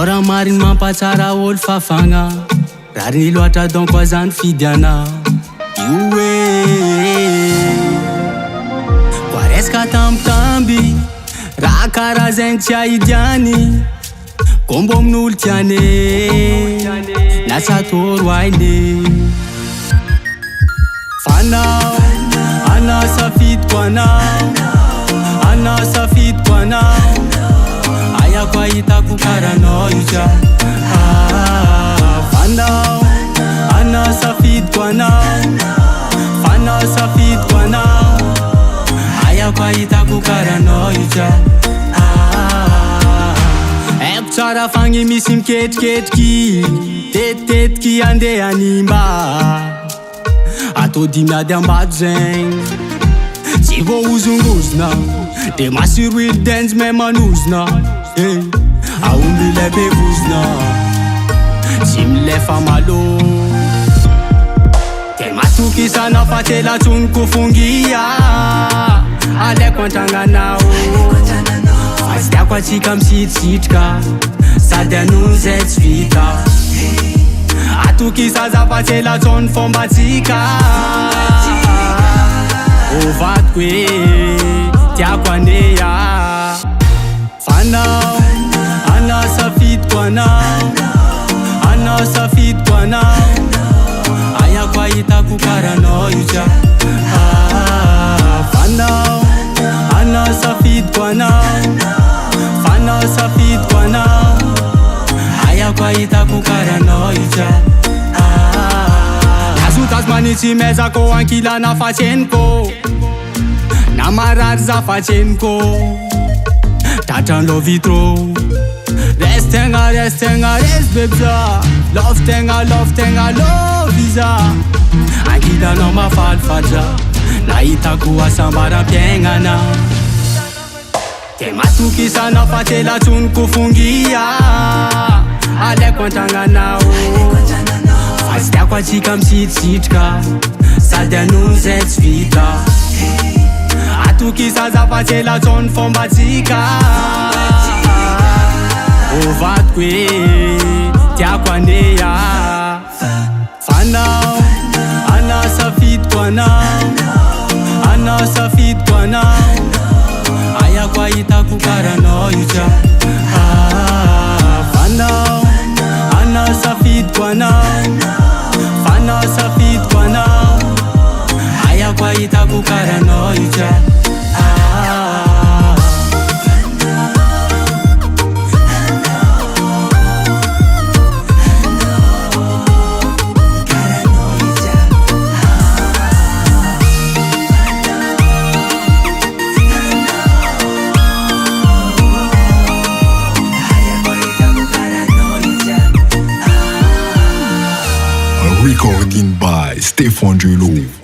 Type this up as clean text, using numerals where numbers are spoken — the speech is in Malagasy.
Ora mariny mampatsara olo fafagna, rariny loatra donko azany fidiana. Io koa resaka tambitamby, raha karaha zegny tsy ahidiany. Kombo amin'olo tiane, na tsy atoro aine. Fanao, anao safidiko anao, anao safidiko anao. Aya koa hitako karanao io dra. Fanao, anao safidiko anao, fanao safidiko anao. Aya koa hitako karanao io dra. Haiko tsara fagny misy miketriketriky, tetitetiky andeha animba. Atao dimiady ambato zegny, tsy voahozongozona, de masiroily dance me manozona. Aomby le bevozona, tsy milefa malo. Te matokisana fa telatsoniko fongia, aleko antranganao. Fa tsy tiako atsika misitisitrika, sady anony zay tsy vita. Atokisa zafa telatsony fombatsika. Ovadiko hoe tiako andeha. Fanao, anao safidiko anao, anao safidiko anao. Aya koa hitako karanao io dra. Fanao, anao safidiko anao, fanao safidiko anao. Aya koa hitako karanao io dra. Nazotazy manitsy mezako ankilana fatseniko, na marary za fatseniko. Tratran'lo vitro, res tegna res bebza. Love tegna love iza. Ankilanao mafalifaja, nahitako asambaram-piaignana. Te matokisana fa telatsoniko fongia, aleko antranganao. Fa tsy tiako atsika misitisitrika, sady anony zay tsy vita. Atokisa zafa telatsony fombatsika. Ovadiko hoe tiako andeha. Fanao, anao safidiko anao, anao safidiko anao. Aya koa hitako karanao io dra. Fanao, anao safidiko anao, fanao safidiko anao. Aya koa hitako karanao io dra. Recording by Stefan Julo.